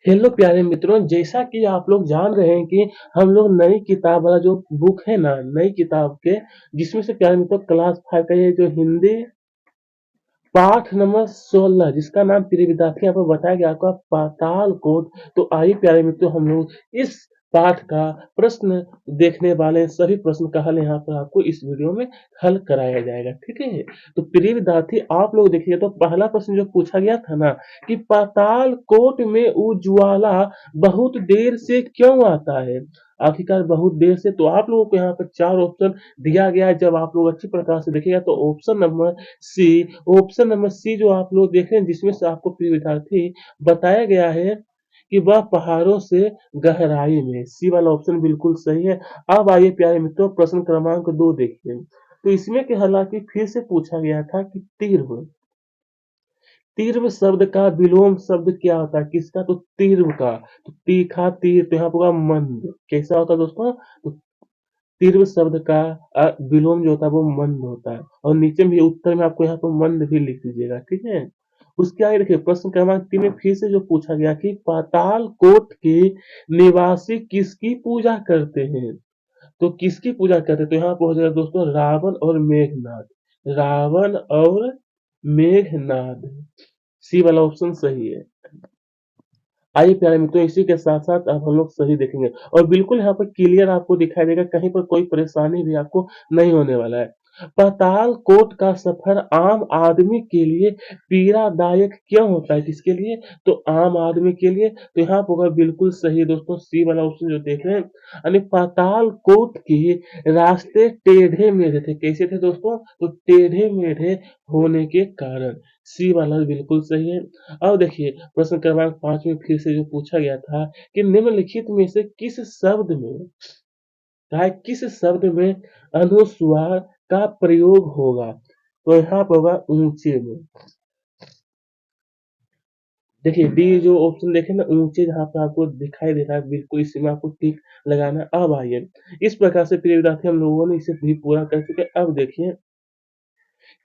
Hello प्यारे मित्रों, जैसा कि आप लोग जान रहे हैं कि हम लोग नई किताब वाला जो बुक है ना, नई किताब के जिसमें से प्यारे मित्रों क्लास 5 का ये जो हिंदी पाठ नंबर 16 जिसका नाम प्रिय विद्यार्थी यहाँ पर बताया गया आपका पाताल कोट। तो आइए प्यारे मित्रों हम लोग इस पाठ का प्रश्न देखने वाले हैं। सभी प्रश्न का हल यहाँ पर आपको इस वीडियो में हल कराया जाएगा, ठीक है। तो प्रिय विद्यार्थी आप लोग देखिए, तो पहला प्रश्न जो पूछा गया था ना कि पाताल कोट में उज्ज्वला बहुत देर से क्यों आता है। आखिरकार बहुत देर से, तो आप लोगों को यहाँ पर चार ऑप्शन दिया गया है। जब आप लोग अच्छी प्रकार से देखिएगा तो सी ऑप्शन नंबर सी जो आप लोग देख रहे हैं, जिसमें से आपको प्रिय विद्यार्थी बताया गया है कि वह पहाड़ों से गहराई में, सी वाला ऑप्शन बिल्कुल सही है। अब आइए प्यारे मित्रों प्रश्न क्रमांक 2 देखिए। तो इसमें कि हालांकि फिर से पूछा गया था कि तीर्व तीर्व शब्द का विलोम शब्द क्या होता है, किसका, तो तीर्व का। तो तीखा तीर, तो यहाँ पर होगा मंद। कैसा होता है दोस्तों, तो तीव्र शब्द का विलोम जो होता है वो मंद होता है। और नीचे में उत्तर में आपको यहाँ पर मंद भी लिख दीजिएगा, ठीक है। उसके आगे देखिए प्रश्न क्रमांक 3 में फिर से जो पूछा गया कि पाताल कोट के निवासी किसकी पूजा करते हैं। तो किसकी पूजा करते हैं, तो यहाँ पर हो जाएगा दोस्तों रावण और मेघनाद। रावण और मेघनाद, सी वाला ऑप्शन सही है। आइए प्यारे मित्रों इसी के साथ साथ अब हम लोग सही देखेंगे और बिल्कुल यहाँ पर क्लियर आपको दिखाई देगा, कहीं पर कोई परेशानी भी आपको नहीं होने वाला है। पाताल कोट का सफर आम आदमी के लिए पीड़ादायक क्यों होता है, किसके लिए, तो आम आदमी के लिए। तो यहाँ पर होगा बिल्कुल सही दोस्तों सी वाला ऑप्शन जो देख रहे हैं, यानी पाताल कोट के रास्ते टेढ़े मेढ़े थे। कैसे थे दोस्तों, तो टेढ़े मेढ़े होने के कारण, सी वाला बिल्कुल सही है। अब देखिए प्रश्न क्रमांक 5 में फिर से जो पूछा गया था कि निम्नलिखित में से किस शब्द में अनुस्वार का प्रयोग होगा। तो यहाँ पर होगा ऊंचे में। देखिए डी जो ऑप्शन देखे ना, ऊंचे, जहाँ पे आपको दिखाई दे रहा है बिल्कुल इसी में आपको टिक लगाना है। अब आइए इस प्रकार से प्रिय विद्यार्थी हम लोगों ने इसे भी पूरा कर चुके हैं। अब देखिए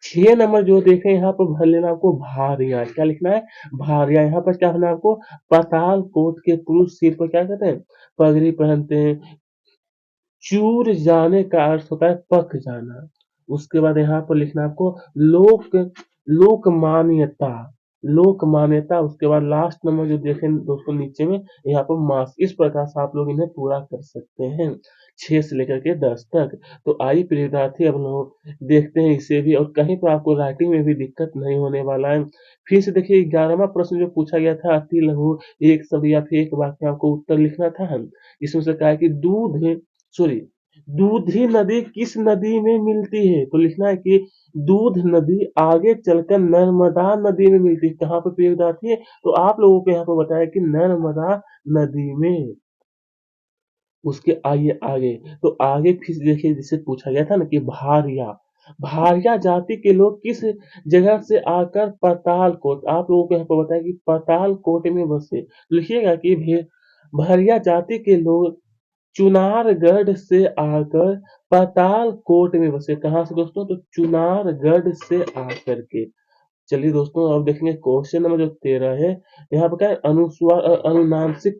6 नंबर जो देखें, यहाँ पर भर लेना आपको भारिया। क्या लिखना है, भारिया। यहाँ पर क्या होना है आपको, पाताल कोट के पुरुष सिर पर क्या कहते हैं, पगड़ी पहनते हैं। चूर जाने का अर्थ होता है पक जाना। उसके बाद यहाँ पर लिखना है आपको लोक लोकमान्यता। लोकमान्यता। उसके बाद लास्ट नंबर जो देखें दोस्तों नीचे में, यहाँ पर मास। इस प्रकार से आप लोग इन्हें पूरा कर सकते हैं 6 से लेकर के 10 तक। तो आइए प्रिय विद्यार्थी अब लोग देखते हैं इसे भी, और कहीं पर आपको राइटिंग में भी दिक्कत नहीं होने वाला है। फिर से देखिए 11वां प्रश्न जो पूछा गया था, अति लघु एक शब्द या फिर एक वाक्य में आपको उत्तर लिखना था। इसमें से कहा है कि सॉरी दूधी नदी किस नदी में मिलती है। तो लिखना है कि दूध नदी आगे चलकर नर्मदा नदी में मिलती है। कहाँ पर प्रयोग आती है, तो आप लोगों को यहाँ पर बताया कि नर्मदा नदी में। उसके आइए आगे, तो आगे फिर देखिए जिसे पूछा गया था ना कि भारिया भारिया जाति के लोग किस जगह से आकर पाताल कोट, आप लोगों को यहाँ पर बताया कि पाताल कोट में बसे। तो लिखिएगा कि भारिया जाति के लोग चुनारगढ़ से आकर पाताल कोट में बसे। कहाँ से दोस्तों, तो चुनारगढ़ से आकर के। चलिए दोस्तों अब देखेंगे क्वेश्चन नंबर जो 13 है। यहाँ पर क्या है, अनुस्वार और अनुनासिक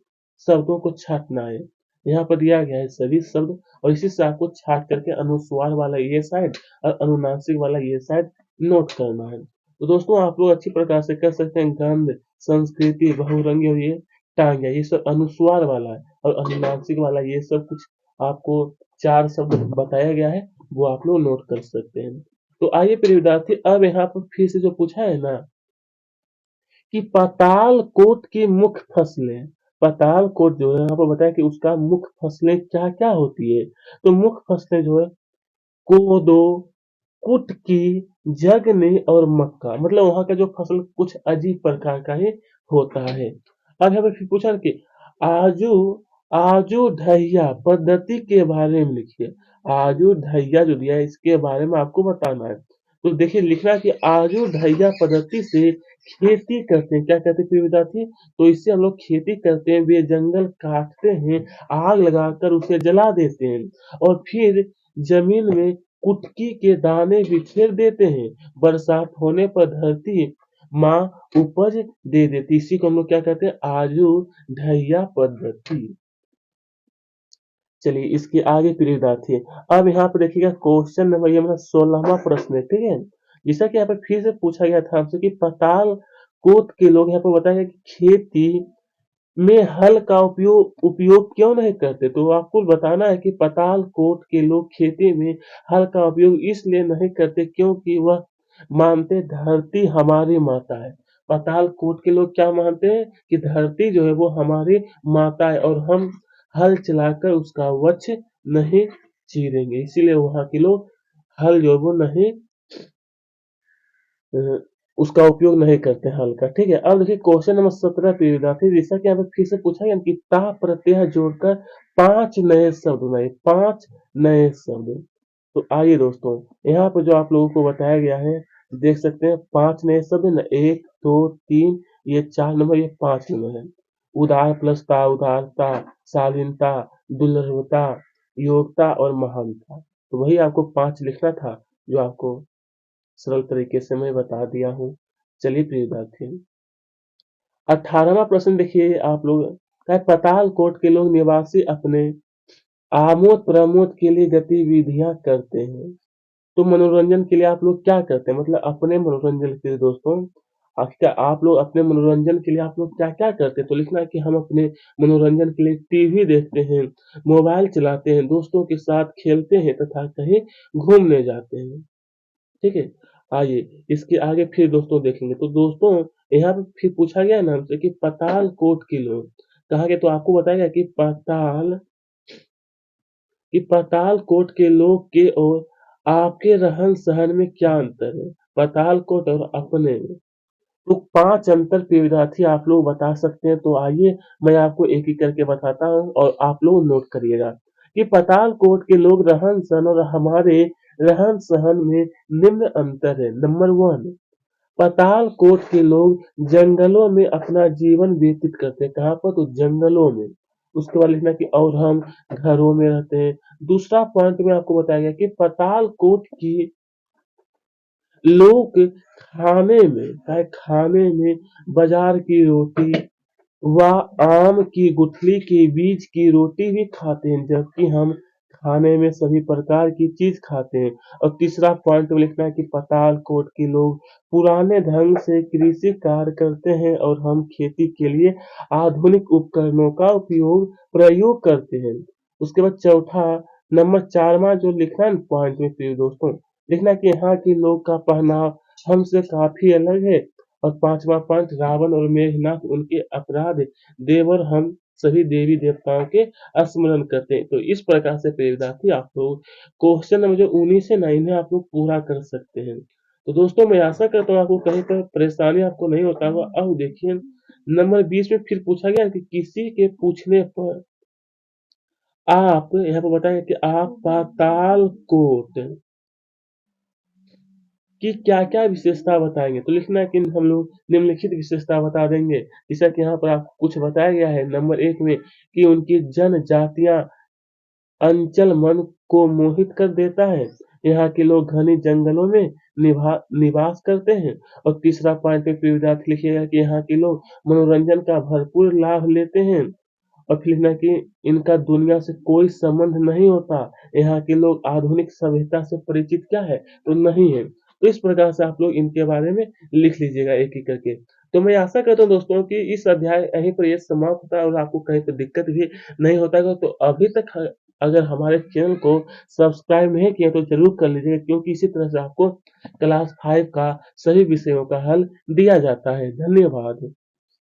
शब्दों को छांटना है। यहाँ पर दिया गया है सभी शब्द, और इसी से आपको छाट करके अनुस्वार वाला ये साइड और अनुनासिक वाला ये साइड नोट करना है। तो दोस्तों आप लोग अच्छी प्रकार से कर सकते हैं। गंध, संस्कृति, बहुरंगी और ये टांग्या, ये सब अनुस्वार वाला है, और अनुनासिक वाला ये सब कुछ आपको 4 शब्द बताया गया है, वो आप लोग नोट कर सकते हैं। तो आइए प्रिय विद्यार्थी अब यहाँ पर फिर से जो पूछा है ना कि पाताल कोट की मुख्य फसलें। पाताल कोट जो है यहाँ पर बताया कि उसका मुख्य फसलें क्या क्या होती है। तो मुख्य फसलें जो है कोदो, कुटकी, जगनी और मक्का। मतलब वहां का जो फसल कुछ अजीब प्रकार का ही होता है। अब यहाँ पे फिर पूछा कि आजू आजू ढैया पद्धति के बारे में लिखिए। आजू ढैया जो दिया है इसके बारे में आपको बताना है। तो देखिए लिखना है कि आजू ढैया पद्धति से खेती करते हैं। क्या कहते हैं प्रिय विद्यार्थी, तो इससे हम लोग खेती करते हैं, वे जंगल काटते हैं, आग लगाकर उसे जला देते हैं और फिर जमीन में कुटकी के दाने बिखेर देते हैं। बरसात होने पर धरती माँ उपज दे देती। इसी को हम लोग क्या कहते हैं, आयुर्धैया पद्धति। चलिए इसके आगे प्रियदार्थी है। अब यहाँ पे देखिएगा क्वेश्चन नंबर ये हमारा 16वां प्रश्न है, ठीक है। जैसा कि यहाँ पे फिर से पूछा गया था हमसे कि पाताल कोट के लोग यहाँ पे बताया कि खेती में हल का उपयोग उपयोग क्यों नहीं करते। तो आपको बताना है कि पाताल कोट के लोग खेती में हल का उपयोग इसलिए नहीं करते क्योंकि वह मानते धरती हमारी माता है। पाताल कोट के लोग क्या मानते हैं कि धरती जो है वो हमारी माता है और हम हल चलाकर उसका वक्ष नहीं चीरेंगे, इसीलिए वहां के लोग हल जो है वो नहीं अ, उसका उपयोग नहीं करते हल का, ठीक है। अब देखिए क्वेश्चन नंबर 17 पे विद्यार्थी जैसा कि यहाँ पे फिर से पूछा गया कि ता प्रत्यय जोड़कर 5 नए शब्द बनाइए, 5 नए शब्द। तो आइए दोस्तों, यहाँ पे जो आप लोगों को बताया गया है, देख सकते हैं 5 नए शब्द है ना, 1 2 3, ये 4 नंबर, ये 5 नंबर है। उदार प्लस ता, उदारता, शालीनता, दुर्लभता, योग्यता और महानता। तो वही आपको 5 लिखना था, जो आपको सरल तरीके से मैं बता दिया हूँ। चलिए प्रिय विद्यार्थी, 18वां प्रश्न देखिए आप लोग, पाताल कोट के लोग निवासी अपने आमोद प्रमोद के लिए गतिविधियां करते हैं। तो मनोरंजन के लिए आप लोग क्या करते हैं, मतलब अपने मनोरंजन के लिए दोस्तों, क्या आप लोग अपने मनोरंजन के लिए आप लोग क्या क्या करते हैं। तो लिखना है कि हम अपने मनोरंजन के लिए टीवी देखते हैं, मोबाइल चलाते हैं, दोस्तों के साथ खेलते हैं तथा कहीं घूमने जाते हैं, ठीक है। आइए इसके आगे फिर दोस्तों देखेंगे। तो दोस्तों यहाँ पे फिर पूछा गया ना हमसे कि पाताल कोट के लोग कहा गया, तो आपको बताया गया कि पाताल कोट के लोग के और आपके रहन सहन में क्या अंतर है, पाताल कोट और अपने में। तो 5 अंतर पे विद्यार्थी आप लोग बता सकते हैं। तो आइए मैं आपको एक एक करके बताता हूँ और आप लोग नोट करिएगा कि पाताल कोट के लोग रहन सहन और हमारे रहन सहन में निम्न अंतर है। नंबर 1, पाताल कोट के लोग जंगलों में अपना जीवन व्यतीत करते हैं। कहाँ पर, तो जंगलों में। उसके बाद लिखना कि और हम घरों में रहते हैं। दूसरा पॉइंट में आपको बताया गया कि पाताल कोट की लोग खाने में बाजार की रोटी व आम की गुठली के बीज की रोटी भी खाते हैं, जबकि हम खाने में सभी प्रकार की चीज खाते हैं। और तीसरा पॉइंट में लिखना है कि पाताल कोट के लोग पुराने ढंग से कृषि कार्य करते हैं और हम खेती के लिए आधुनिक उपकरणों का प्रयोग करते हैं। उसके बाद चौथा, नंबर 4वां जो लिखना है पॉइंट में प्रिय दोस्तों, लिखना कि यहाँ के लोग का पहनाव हमसे काफी अलग है। और 5वां पॉइंट, रावण और मेघनाथ उनके अपराध देवर हम सभी देवी देवताओं के स्मरण करते हैं। तो इस प्रकार से प्रिय विद्यार्थी आप लोग क्वेश्चन नंबर जो 19 से 9 है आप लोग पूरा कर सकते हैं। तो दोस्तों मैं आशा करता हूँ आपको कहीं पर परेशानी आपको नहीं होता होगा। अब देखिए नंबर 20 में फिर पूछा गया कि किसी के पूछने पर आप यहाँ पर बताएंगे कि आप पाताल कोट की क्या-क्या विशेषता बताएँगे? तो लिखना है कि हम लोग निम्नलिखित विशेषता बता देंगे। जैसा कि यहाँ पर आपको कुछ बताया गया है नंबर 1 में कि उनकी जनजातियाँ अंचल मन को मोहित कर देता है। यहाँ के लोग घने जंगलों में निवास करते हैं। और तीसरा पॉइंट पे प्रिय विद्यार्थी लिखिएगा कि यहाँ के लोग मनोरंजन का भरपूर लाभ लेते हैं। और फिर लिखना कि इनका दुनिया से कोई संबंध नहीं होता। यहाँ के लोग आधुनिक सभ्यता से परिचित क्या है, तो नहीं है। तो इस प्रकार से आप लोग इनके बारे में लिख लीजिएगा एक-एक करके। तो मैं आशा करता हूँ दोस्तों कि इस अध्याय यहीं पर ये समाप्त होता है और आपको कहीं पे दिक्कत भी नहीं होता होगा। तो अभी तक अगर हमारे चैनल को सब्सक्राइब नहीं किया तो ज़रूर कर लीजिएगा, क्योंकि इसी तरह से आपको क्लास 5 का सभी विषयों का हल दिया जाता है। धन्यवाद।